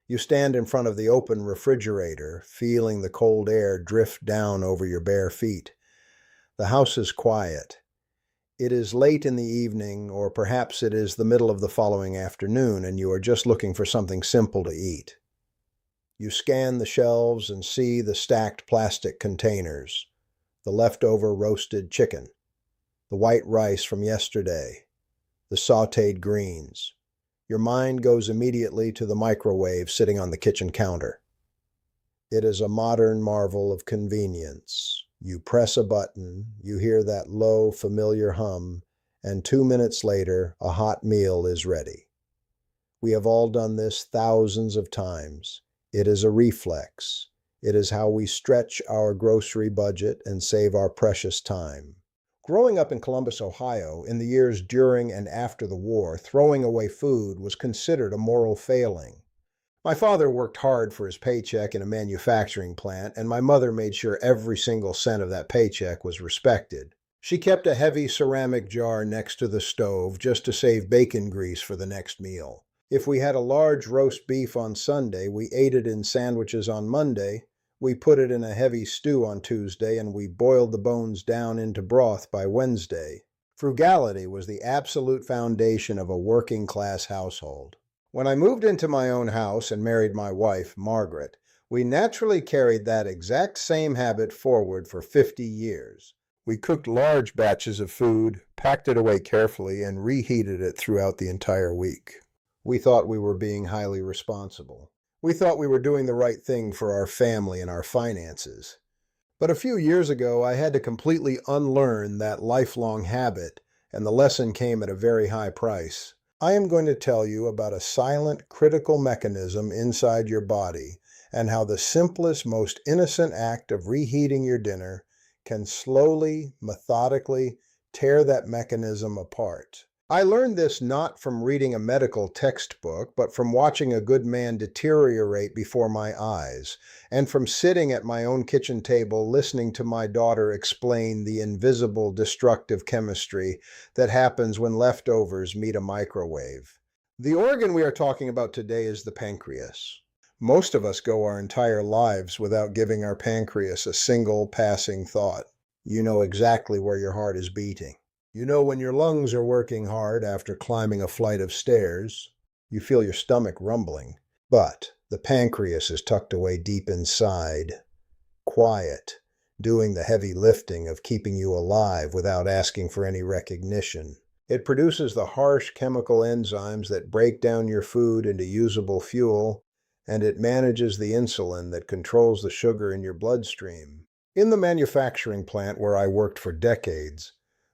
You stand in front of the open refrigerator, feeling the cold air drift down over your bare feet. The house is quiet. It is late in the evening, or perhaps it is the middle of the following afternoon, and you are just looking for something simple to eat. You scan the shelves and see the stacked plastic containers, the leftover roasted chicken, the white rice from yesterday, the sautéed greens. Your mind goes immediately to the microwave sitting on the kitchen counter. It is a modern marvel of convenience. You press a button, you hear that low, familiar hum, and 2 minutes later, a hot meal is ready. We have all done this thousands of times. It is a reflex. It is how we stretch our grocery budget and save our precious time. Growing up in Columbus, Ohio, in the years during and after the war, throwing away food was considered a moral failing. My father worked hard for his paycheck in a manufacturing plant, and my mother made sure every single cent of that paycheck was respected. She kept a heavy ceramic jar next to the stove just to save bacon grease for the next meal. If we had a large roast beef on Sunday, we ate it in sandwiches on Monday. We put it in a heavy stew on Tuesday, and we boiled the bones down into broth by Wednesday. Frugality was the absolute foundation of a working-class household. When I moved into my own house and married my wife, Margaret, we naturally carried that exact same habit forward for 50 years. We cooked large batches of food, packed it away carefully, and reheated it throughout the entire week. We thought we were being highly responsible. We thought we were doing the right thing for our family and our finances. But a few years ago, I had to completely unlearn that lifelong habit, and the lesson came at a very high price. I am going to tell you about a silent, critical mechanism inside your body, and how the simplest, most innocent act of reheating your dinner can slowly, methodically tear that mechanism apart. I learned this not from reading a medical textbook, but from watching a good man deteriorate before my eyes, and from sitting at my own kitchen table listening to my daughter explain the invisible destructive chemistry that happens when leftovers meet a microwave. The organ we are talking about today is the pancreas. Most of us go our entire lives without giving our pancreas a single passing thought. You know exactly where your heart is beating. You know when your lungs are working hard after climbing a flight of stairs. You feel your stomach rumbling. But the pancreas is tucked away deep inside, quiet, doing the heavy lifting of keeping you alive without asking for any recognition. It produces the harsh chemical enzymes that break down your food into usable fuel, and it manages the insulin that controls the sugar in your bloodstream. In the manufacturing plant where I worked for decades,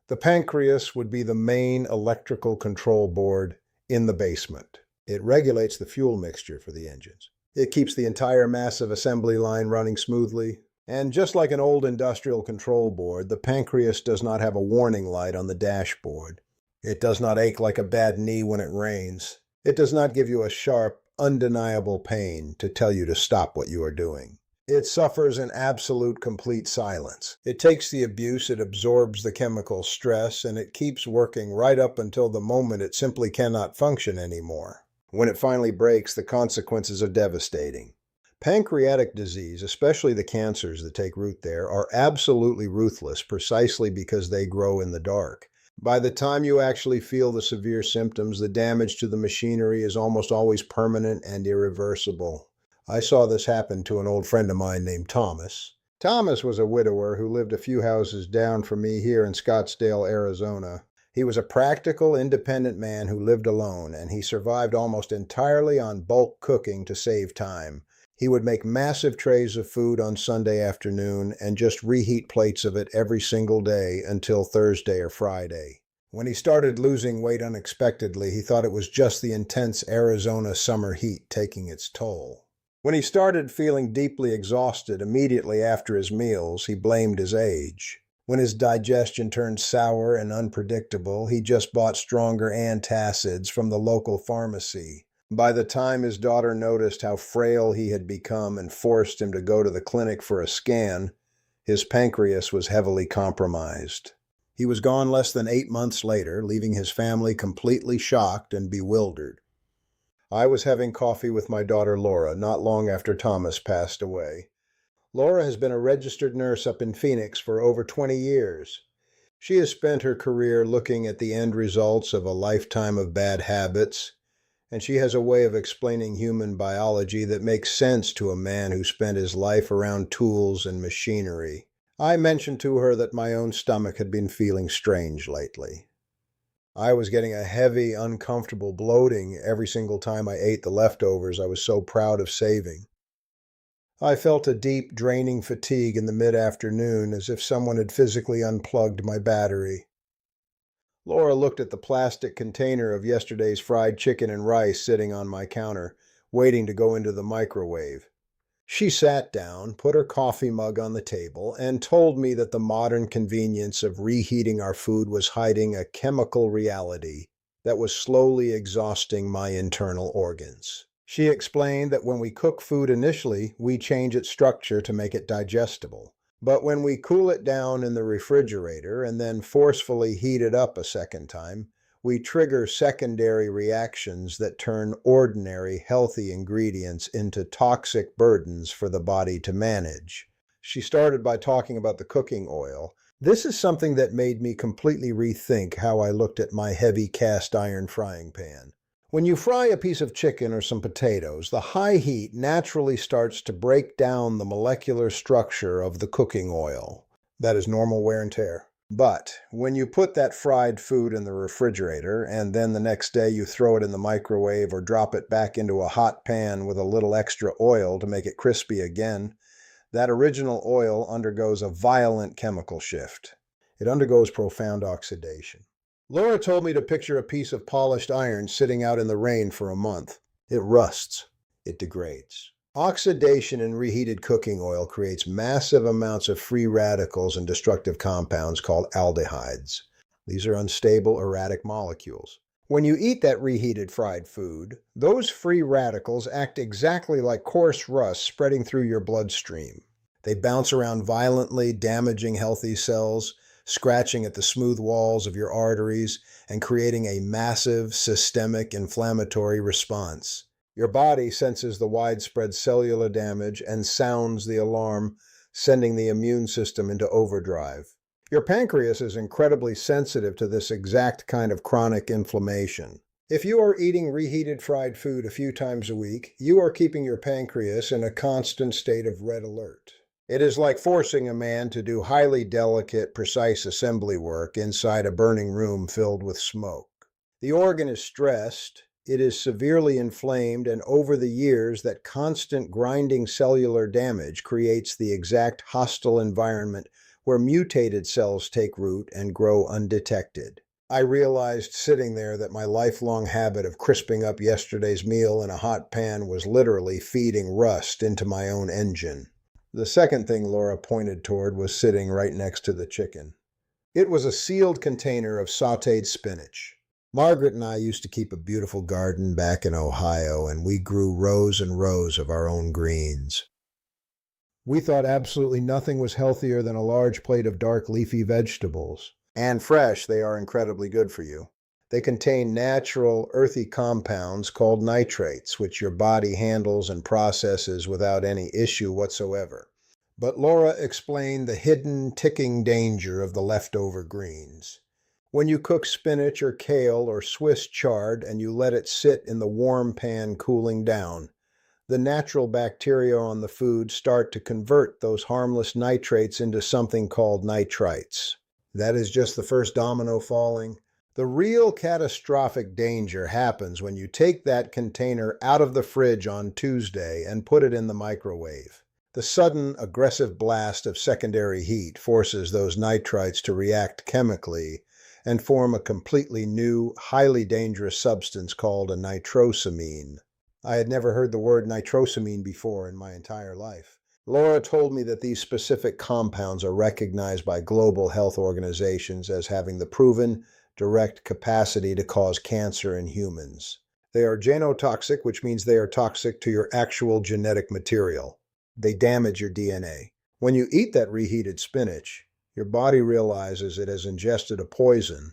the pancreas would be the main electrical control board in the basement. It regulates the fuel mixture for the engines. It keeps the entire massive assembly line running smoothly. And just like an old industrial control board, the pancreas does not have a warning light on the dashboard. It does not ache like a bad knee when it rains. It does not give you a sharp, undeniable pain to tell you to stop what you are doing. It suffers in absolute, complete silence. It takes the abuse, it absorbs the chemical stress, and it keeps working right up until the moment it simply cannot function anymore. When it finally breaks, the consequences are devastating. Pancreatic disease, especially the cancers that take root there, are absolutely ruthless precisely because they grow in the dark. By the time you actually feel the severe symptoms, the damage to the machinery is almost always permanent and irreversible. I saw this happen to an old friend of mine named Thomas. Thomas was a widower who lived a few houses down from me here in Scottsdale, Arizona. He was a practical, independent man who lived alone, and he survived almost entirely on bulk cooking to save time. He would make massive trays of food on Sunday afternoon and just reheat plates of it every single day until Thursday or Friday. When he started losing weight unexpectedly, he thought it was just the intense Arizona summer heat taking its toll. When he started feeling deeply exhausted immediately after his meals, he blamed his age. When his digestion turned sour and unpredictable, he just bought stronger antacids from the local pharmacy. By the time his daughter noticed how frail he had become and forced him to go to the clinic for a scan, his pancreas was heavily compromised. He was gone less than 8 months later, leaving his family completely shocked and bewildered. I was having coffee with my daughter Laura not long after Thomas passed away. Laura has been a registered nurse up in Phoenix for over 20 years. She has spent her career looking at the end results of a lifetime of bad habits, and she has a way of explaining human biology that makes sense to a man who spent his life around tools and machinery. I mentioned to her that my own stomach had been feeling strange lately. I was getting a heavy, uncomfortable bloating every single time I ate the leftovers I was so proud of saving. I felt a deep, draining fatigue in the mid-afternoon, as if someone had physically unplugged my battery. Laura looked at the plastic container of yesterday's fried chicken and rice sitting on my counter, waiting to go into the microwave. She sat down, put her coffee mug on the table, and told me that the modern convenience of reheating our food was hiding a chemical reality that was slowly exhausting my internal organs. She explained that when we cook food initially, we change its structure to make it digestible. But when we cool it down in the refrigerator and then forcefully heat it up a second time, we trigger secondary reactions that turn ordinary, healthy ingredients into toxic burdens for the body to manage. She started by talking about the cooking oil. This is something that made me completely rethink how I looked at my heavy cast iron frying pan. When you fry a piece of chicken or some potatoes, the high heat naturally starts to break down the molecular structure of the cooking oil. That is normal wear and tear. But when you put that fried food in the refrigerator and then the next day you throw it in the microwave or drop it back into a hot pan with a little extra oil to make it crispy again, that original oil undergoes a violent chemical shift. It undergoes profound oxidation. Laura told me to picture a piece of polished iron sitting out in the rain for a month. It rusts. It degrades. Oxidation in reheated cooking oil creates massive amounts of free radicals and destructive compounds called aldehydes. These are unstable, erratic molecules. When you eat that reheated fried food, those free radicals act exactly like coarse rust spreading through your bloodstream. They bounce around violently, damaging healthy cells, scratching at the smooth walls of your arteries, and creating a massive systemic inflammatory response. Your body senses the widespread cellular damage and sounds the alarm, sending the immune system into overdrive. Your pancreas is incredibly sensitive to this exact kind of chronic inflammation. If you are eating reheated fried food a few times a week, you are keeping your pancreas in a constant state of red alert. It is like forcing a man to do highly delicate, precise assembly work inside a burning room filled with smoke. The organ is stressed, it is severely inflamed, and over the years, that constant grinding cellular damage creates the exact hostile environment where mutated cells take root and grow undetected. I realized sitting there that my lifelong habit of crisping up yesterday's meal in a hot pan was literally feeding rust into my own engine. The second thing Laura pointed toward was sitting right next to the chicken. It was a sealed container of sautéed spinach. Margaret and I used to keep a beautiful garden back in Ohio, and we grew rows and rows of our own greens. We thought absolutely nothing was healthier than a large plate of dark leafy vegetables. And fresh, they are incredibly good for you. They contain natural, earthy compounds called nitrates, which your body handles and processes without any issue whatsoever. But Laura explained the hidden, ticking danger of the leftover greens. When you cook spinach or kale or Swiss chard and you let it sit in the warm pan cooling down, the natural bacteria on the food start to convert those harmless nitrates into something called nitrites. That is just the first domino falling. The real catastrophic danger happens when you take that container out of the fridge on Tuesday and put it in the microwave. The sudden, aggressive blast of secondary heat forces those nitrites to react chemically and form a completely new, highly dangerous substance called a nitrosamine. I had never heard the word nitrosamine before in my entire life. Laura told me that these specific compounds are recognized by global health organizations as having the proven, direct capacity to cause cancer in humans. They are genotoxic, which means they are toxic to your actual genetic material. They damage your DNA. When you eat that reheated spinach, your body realizes it has ingested a poison,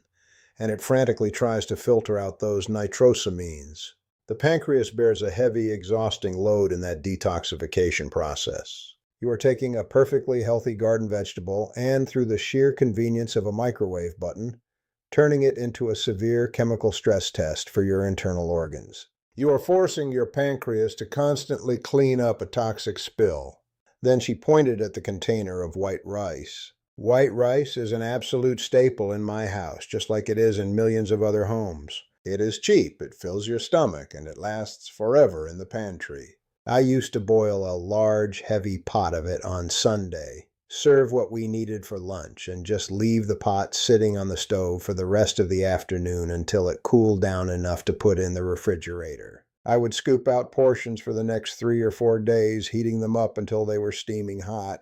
and it frantically tries to filter out those nitrosamines. The pancreas bears a heavy, exhausting load in that detoxification process. You are taking a perfectly healthy garden vegetable and, through the sheer convenience of a microwave button, turning it into a severe chemical stress test for your internal organs. You are forcing your pancreas to constantly clean up a toxic spill. Then she pointed at the container of white rice. White rice is an absolute staple in my house, just like it is in millions of other homes. It is cheap, it fills your stomach, and it lasts forever in the pantry. I used to boil a large, heavy pot of it on Sunday, serve what we needed for lunch, and just leave the pot sitting on the stove for the rest of the afternoon until it cooled down enough to put in the refrigerator. I would scoop out portions for the next 3 or 4 days, heating them up until they were steaming hot.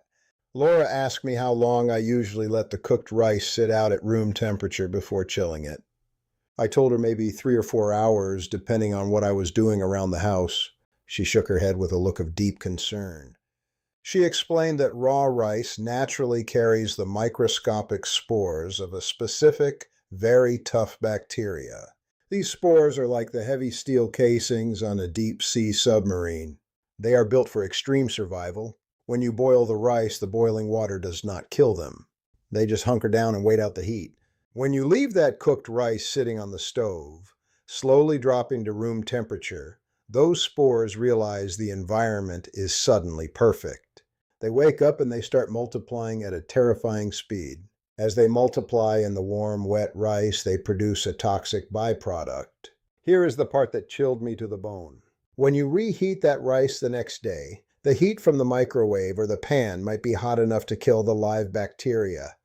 Laura asked me how long I usually let the cooked rice sit out at room temperature before chilling it. I told her maybe 3 or 4 hours, depending on what I was doing around the house. She shook her head with a look of deep concern. She explained that raw rice naturally carries the microscopic spores of a specific, very tough bacteria. These spores are like the heavy steel casings on a deep-sea submarine. They are built for extreme survival. When you boil the rice, the boiling water does not kill them. They just hunker down and wait out the heat. When you leave that cooked rice sitting on the stove, slowly dropping to room temperature, those spores realize the environment is suddenly perfect. They wake up and they start multiplying at a terrifying speed. As they multiply in the warm, wet rice, they produce a toxic byproduct. Here is the part that chilled me to the bone. When you reheat that rice the next day, the heat from the microwave or the pan might be hot enough to kill the live bacteria,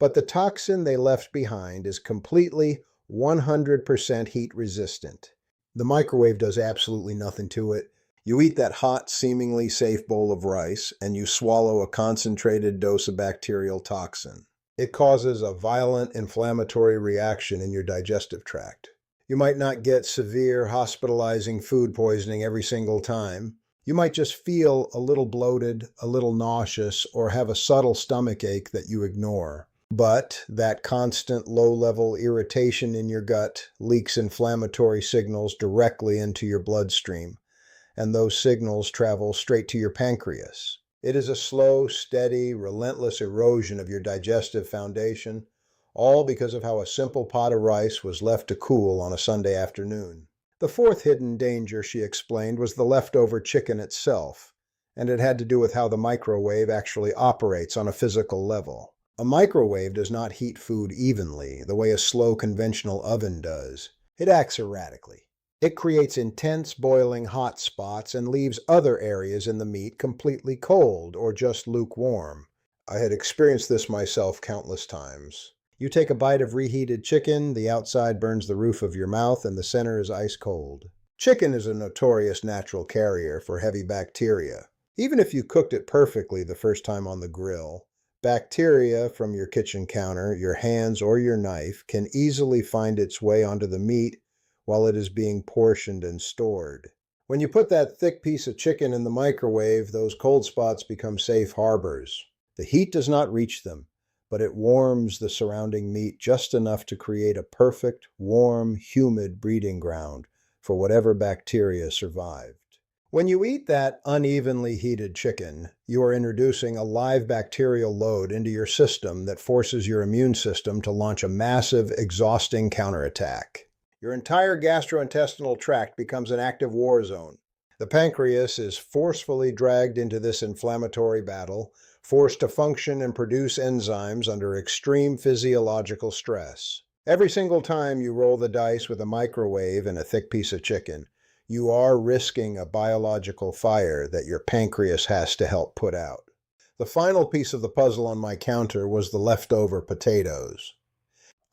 but the toxin they left behind is completely 100% heat resistant. The microwave does absolutely nothing to it. You eat that hot, seemingly safe bowl of rice, and you swallow a concentrated dose of bacterial toxin. It causes a violent inflammatory reaction in your digestive tract. You might not get severe, hospitalizing food poisoning every single time. You might just feel a little bloated, a little nauseous, or have a subtle stomach ache that you ignore. But that constant low-level irritation in your gut leaks inflammatory signals directly into your bloodstream, and those signals travel straight to your pancreas. It is a slow, steady, relentless erosion of your digestive foundation, all because of how a simple pot of rice was left to cool on a Sunday afternoon. The fourth hidden danger, she explained, was the leftover chicken itself, and it had to do with how the microwave actually operates on a physical level. A microwave does not heat food evenly, the way a slow conventional oven does. It acts erratically. It creates intense boiling hot spots and leaves other areas in the meat completely cold or just lukewarm. I had experienced this myself countless times. You take a bite of reheated chicken, the outside burns the roof of your mouth, and the center is ice cold. Chicken is a notorious natural carrier for heavy bacteria. Even if you cooked it perfectly the first time on the grill, bacteria from your kitchen counter, your hands, or your knife can easily find its way onto the meat while it is being portioned and stored. When you put that thick piece of chicken in the microwave, those cold spots become safe harbors. The heat does not reach them, but it warms the surrounding meat just enough to create a perfect, warm, humid breeding ground for whatever bacteria survived. When you eat that unevenly heated chicken, you are introducing a live bacterial load into your system that forces your immune system to launch a massive, exhausting counterattack. Your entire gastrointestinal tract becomes an active war zone. The pancreas is forcefully dragged into this inflammatory battle, forced to function and produce enzymes under extreme physiological stress. Every single time you roll the dice with a microwave and a thick piece of chicken, you are risking a biological fire that your pancreas has to help put out. The final piece of the puzzle on my counter was the leftover potatoes.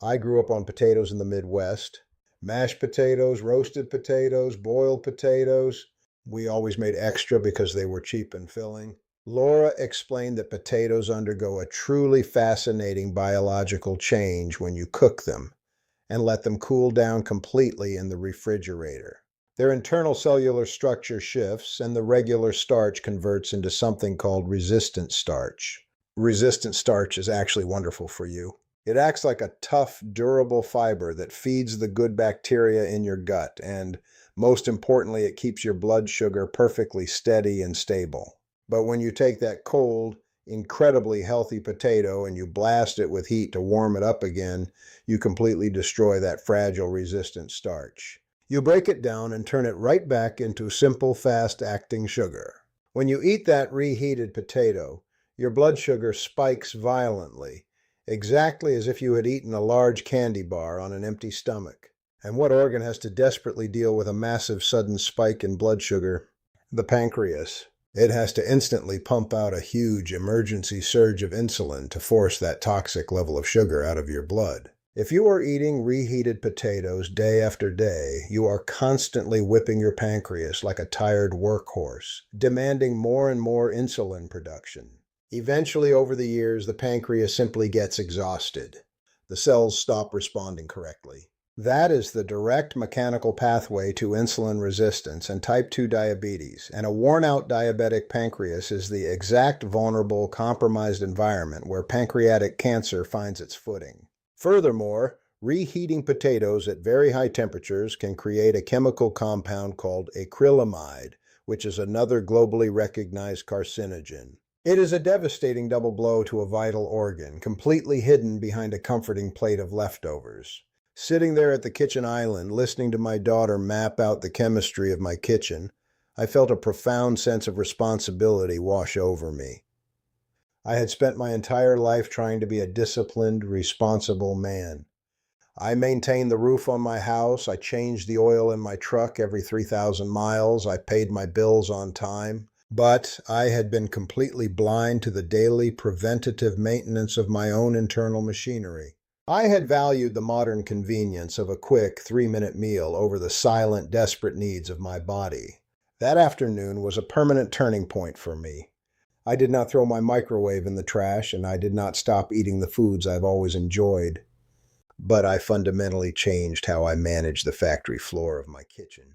I grew up on potatoes in the Midwest. Mashed potatoes, roasted potatoes, boiled potatoes. We always made extra because they were cheap and filling. Laura explained that potatoes undergo a truly fascinating biological change when you cook them and let them cool down completely in the refrigerator. Their internal cellular structure shifts, and the regular starch converts into something called resistant starch. Resistant starch is actually wonderful for you. It acts like a tough, durable fiber that feeds the good bacteria in your gut and, Most importantly, it keeps your blood sugar perfectly steady and stable. But when you take that cold, incredibly healthy potato and you blast it with heat to warm it up again, you completely destroy that fragile, resistant starch. You break it down and turn it right back into simple, fast-acting sugar. When you eat that reheated potato, your blood sugar spikes violently, exactly as if you had eaten a large candy bar on an empty stomach. And what organ has to desperately deal with a massive sudden spike in blood sugar? The pancreas. It has to instantly pump out a huge emergency surge of insulin to force that toxic level of sugar out of your blood. If you are eating reheated potatoes day after day, you are constantly whipping your pancreas like a tired workhorse, demanding more and more insulin production. Eventually, over the years, the pancreas simply gets exhausted. The cells stop responding correctly. That is the direct mechanical pathway to insulin resistance and type 2 diabetes, and a worn-out diabetic pancreas is the exact vulnerable, compromised environment where pancreatic cancer finds its footing. Furthermore, reheating potatoes at very high temperatures can create a chemical compound called acrylamide, which is another globally recognized carcinogen. It is a devastating double blow to a vital organ, completely hidden behind a comforting plate of leftovers. Sitting there at the kitchen island, listening to my daughter map out the chemistry of my kitchen, I felt a profound sense of responsibility wash over me. I had spent my entire life trying to be a disciplined, responsible man. I maintained the roof on my house, I changed the oil in my truck every 3,000 miles, I paid my bills on time, but I had been completely blind to the daily preventative maintenance of my own internal machinery. I had valued the modern convenience of a quick 3-minute meal over the silent, desperate needs of my body. That afternoon was a permanent turning point for me. I did not throw my microwave in the trash, and I did not stop eating the foods I've always enjoyed. But I fundamentally changed how I managed the factory floor of my kitchen.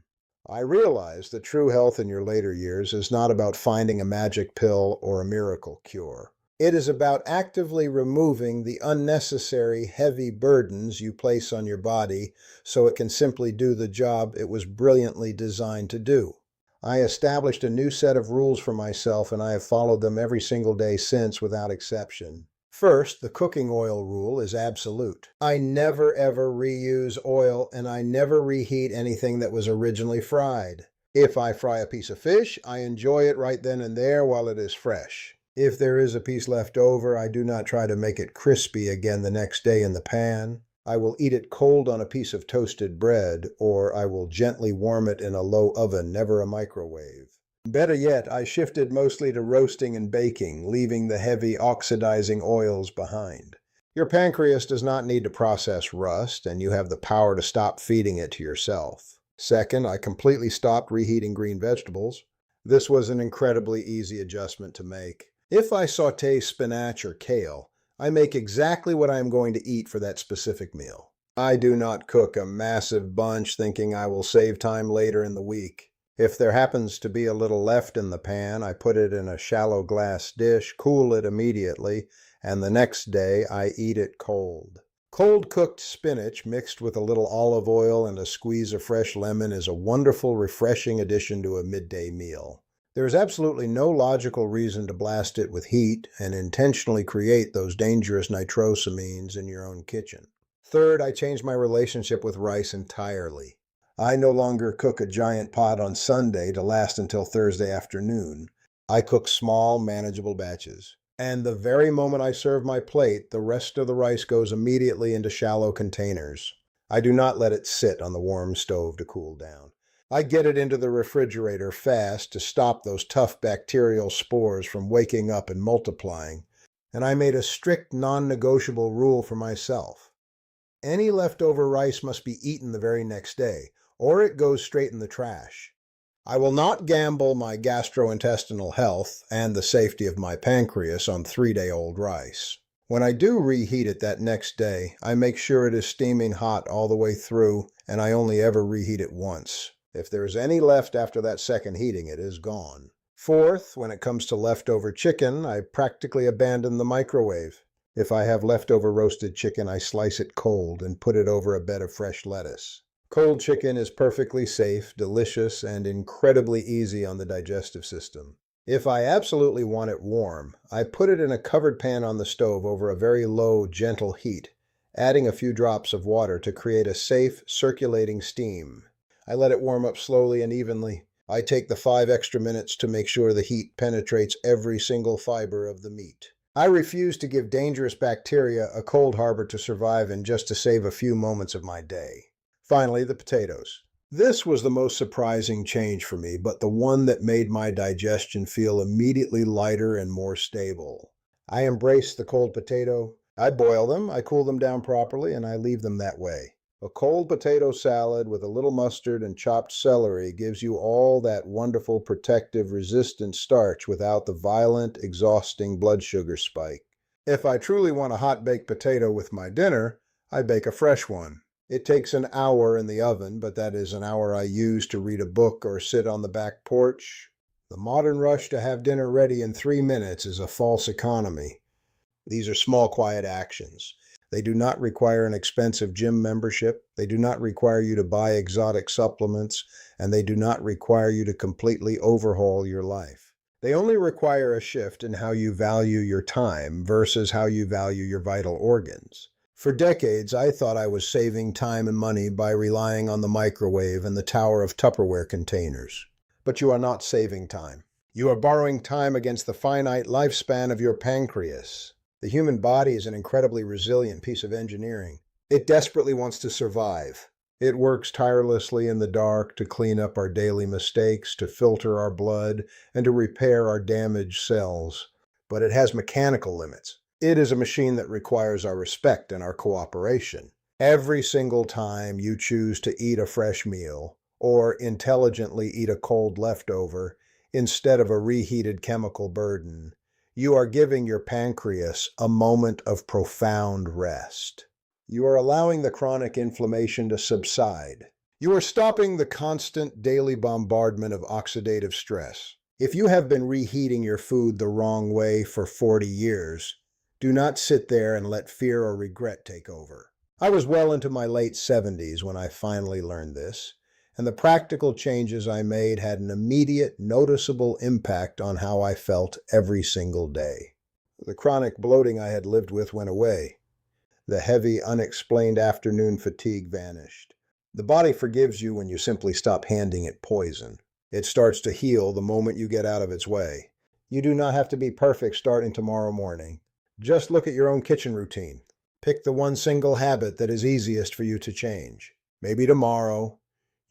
I realized that true health in your later years is not about finding a magic pill or a miracle cure. It is about actively removing the unnecessary, heavy burdens you place on your body so it can simply do the job it was brilliantly designed to do. I established a new set of rules for myself, and I have followed them every single day since without exception. First, the cooking oil rule is absolute. I never ever reuse oil, and I never reheat anything that was originally fried. If I fry a piece of fish, I enjoy it right then and there while it is fresh. If there is a piece left over, I do not try to make it crispy again the next day in the pan. I will eat it cold on a piece of toasted bread, or I will gently warm it in a low oven, never a microwave. Better yet, I shifted mostly to roasting and baking, leaving the heavy oxidizing oils behind. Your pancreas does not need to process rust, and you have the power to stop feeding it to yourself. Second, I completely stopped reheating green vegetables. This was an incredibly easy adjustment to make. If I saute spinach or kale, I make exactly what I am going to eat for that specific meal. I do not cook a massive bunch thinking I will save time later in the week. If there happens to be a little left in the pan, I put it in a shallow glass dish, cool it immediately, and the next day I eat it cold. Cold cooked spinach mixed with a little olive oil and a squeeze of fresh lemon is a wonderful, refreshing addition to a midday meal. There is absolutely no logical reason to blast it with heat and intentionally create those dangerous nitrosamines in your own kitchen. Third, I changed my relationship with rice entirely. I no longer cook a giant pot on Sunday to last until Thursday afternoon. I cook small, manageable batches. And the very moment I serve my plate, the rest of the rice goes immediately into shallow containers. I do not let it sit on the warm stove to cool down. I get it into the refrigerator fast to stop those tough bacterial spores from waking up and multiplying, and I made a strict non-negotiable rule for myself. Any leftover rice must be eaten the very next day, or it goes straight in the trash. I will not gamble my gastrointestinal health and the safety of my pancreas on 3-day-old rice. When I do reheat it that next day, I make sure it is steaming hot all the way through, and I only ever reheat it once. If there is any left after that second heating, it is gone. Fourth, when it comes to leftover chicken, I practically abandon the microwave. If I have leftover roasted chicken, I slice it cold and put it over a bed of fresh lettuce. Cold chicken is perfectly safe, delicious, and incredibly easy on the digestive system. If I absolutely want it warm, I put it in a covered pan on the stove over a very low, gentle heat, adding a few drops of water to create a safe, circulating steam. I let it warm up slowly and evenly. I take the 5 extra minutes to make sure the heat penetrates every single fiber of the meat. I refuse to give dangerous bacteria a cold harbor to survive in just to save a few moments of my day. Finally, the potatoes. This was the most surprising change for me, but the one that made my digestion feel immediately lighter and more stable. I embrace the cold potato. I boil them, I cool them down properly, and I leave them that way. A cold potato salad with a little mustard and chopped celery gives you all that wonderful protective resistant starch without the violent, exhausting blood sugar spike. If I truly want a hot baked potato with my dinner, I bake a fresh one. It takes an hour in the oven, but that is an hour I use to read a book or sit on the back porch. The modern rush to have dinner ready in 3 minutes is a false economy. These are small, quiet actions. They do not require an expensive gym membership. They do not require you to buy exotic supplements, and they do not require you to completely overhaul your life. They only require a shift in how you value your time versus how you value your vital organs. For decades, I thought I was saving time and money by relying on the microwave and the tower of Tupperware containers. But you are not saving time. You are borrowing time against the finite lifespan of your pancreas. The human body is an incredibly resilient piece of engineering. It desperately wants to survive. It works tirelessly in the dark to clean up our daily mistakes, to filter our blood, and to repair our damaged cells. But it has mechanical limits. It is a machine that requires our respect and our cooperation. Every single time you choose to eat a fresh meal, or intelligently eat a cold leftover, instead of a reheated chemical burden, you are giving your pancreas a moment of profound rest. You are allowing the chronic inflammation to subside. You are stopping the constant daily bombardment of oxidative stress. If you have been reheating your food the wrong way for 40 years, do not sit there and let fear or regret take over. I was well into my late 70s when I finally learned this, and the practical changes I made had an immediate, noticeable impact on how I felt every single day. The chronic bloating I had lived with went away. The heavy, unexplained afternoon fatigue vanished. The body forgives you when you simply stop handing it poison. It starts to heal the moment you get out of its way. You do not have to be perfect starting tomorrow morning. Just look at your own kitchen routine. Pick the one single habit that is easiest for you to change. Maybe tomorrow,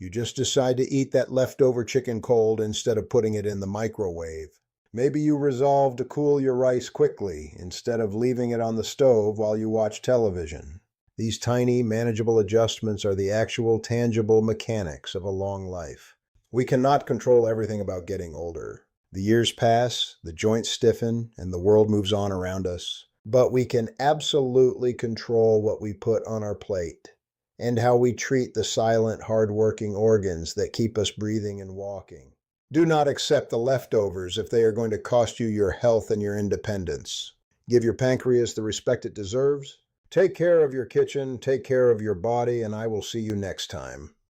you just decide to eat that leftover chicken cold instead of putting it in the microwave. Maybe you resolve to cool your rice quickly instead of leaving it on the stove while you watch television. These tiny, manageable adjustments are the actual, tangible mechanics of a long life. We cannot control everything about getting older. The years pass, the joints stiffen, and the world moves on around us. But we can absolutely control what we put on our plate and how we treat the silent, hard-working organs that keep us breathing and walking. Do not accept the leftovers if they are going to cost you your health and your independence. Give your pancreas the respect it deserves. Take care of your kitchen, take care of your body, and I will see you next time.